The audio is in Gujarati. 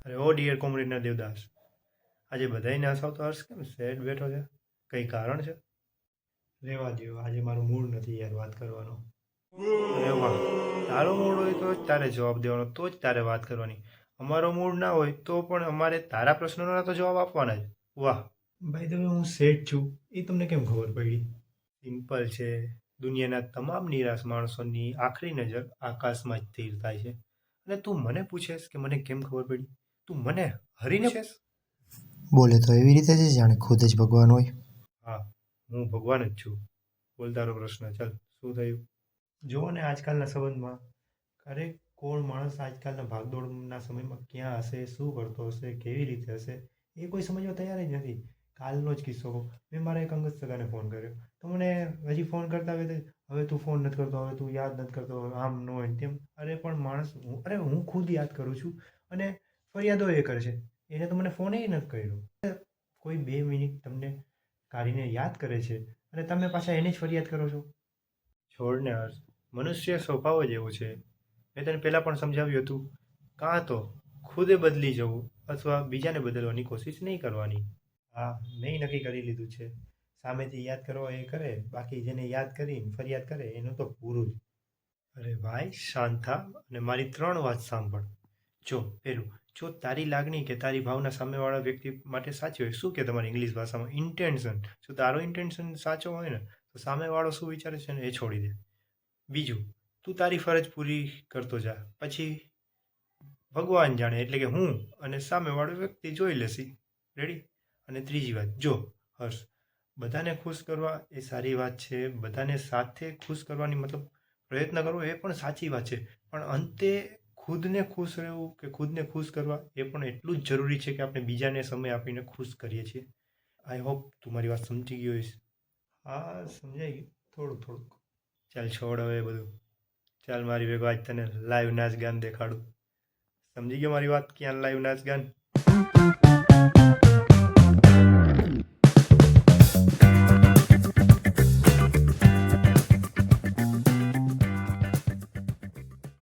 અરે ઓ ડિયર કોમરેડના દેવદાસ, આજે બધાયને હસાવતો હર્ષ કેમ સેડ બેઠો છે? કંઈ કારણ છે? રેવા દ્યો, આજે મારું મૂડ નથી યાર વાત કરવાનો. અરે વાહ, તારો મૂડ હોય તો જ તારે જવાબ દેવાનો, તો જ તારે વાત કરવાની. અમારો મૂડ ના હોય તો પણ અમારે તારા પ્રશ્નોના તો જવાબ આપવાના જ. વાહ. ભાઈ તમે હું સેડ છું એ તમને કેમ ખબર પડી? સિમ્પલ છે. દુનિયાના તમામ નિરાશ માણસોની આખરી નજર આકાશમાં જ સ્થિર થાય છે. અને તું મને પૂછેસ કે મને કેમ ખબર પડી? તું મને હરીને પૂછેસ? બોલે તો એવી રીતે જ જાણે ખુદ જ ભગવાન હોય. હા, હું ભગવાન જ છું. બોલ તારો પ્રશ્ન, ચાલ શું થયું? જુઓ ને આજકાલના સંબંધમાં અરે કોણ માણસ આજકાલના ભાગદોડના સમયમાં ક્યાં હશે, શું કરતો હશે, કેવી રીતે હશે એ કોઈ સમજવા તૈયાર જ નથી. કાલનો જ કિસ્સો કહું, મેં મારા એક અંગત સગાને ફોન કર્યો તો મને હજી ફોન કરતા હવે તું ફોન નથી કરતો, હવે તું યાદ નથી કરતો, આમ ન હોય તેમ. અરે પણ માણસ હું ખુદ યાદ કરું છું અને ફરિયાદો એ કરે છે. એને તો મને ફોન એ નથી કર્યો. કોઈ 2 મિનિટ તમને કાઢીને યાદ કરે છે અને તમે પાછા એને જ ફરિયાદ કરો છો. છોડને હર્ષ, મનુષ્ય સ્વભાવ જ એવો છે. મેં તને પહેલાં પણ સમજાવ્યું હતું. કાં તો ખુદે બદલી જવું અથવા બીજાને બદલવાની કોશિશ નહીં કરવાની. હા, મેં નક્કી કરી લીધું છે. સામેથી યાદ કરવા એ કરે, બાકી જેને યાદ કરીને ફરિયાદ કરે એનું તો પૂરું જ. અરે ભાઈ શાંત થા અને મારી 3 વાત સાંભળ. જો પહેલું, જો તારી લાગણી કે તારી ભાવના સામેવાળા વ્યક્તિ માટે સાચી હોય, શું કે તમારી ઇંગ્લિશ ભાષામાં ઇન્ટેન્શન, જો તારો ઇન્ટેન્શન સાચો હોય ને તો સામેવાળો શું વિચારે છે ને એ છોડી દે. બીજું, તું તારી ફરજ પૂરી કરતો જા, પછી ભગવાન જાણે એટલે કે હું અને સામેવાળો વ્યક્તિ જોઈ લેશી. રેડી? અને ત્રીજી વાત, જો હર્ષ, બધાને ખુશ કરવા એ સારી વાત છે. બધાને સાથે ખુશ કરવાની મતલબ પ્રયત્ન કરવો એ પણ સાચી વાત છે. પણ અંતે ખુદને ખુશ રહેવું કે ખુદને ખુશ કરવા એ પણ એટલું જ જરૂરી છે કે આપણે બીજાને સમય આપીને ખુશ કરીએ છીએ. આઈ હોપ તું મારી વાત સમજી ગયો હોઈશ. હા, સમજાઈ ગયું થોડુંક થોડુંક. ચાલ છોડ હવે એ બધું. ચાલ મારી ભેગો આજ તને લાઈવ નાચ ગાન દેખાડું. સમજી ગયો મારી વાત? ક્યાં લાઈવ નાચ ગાન?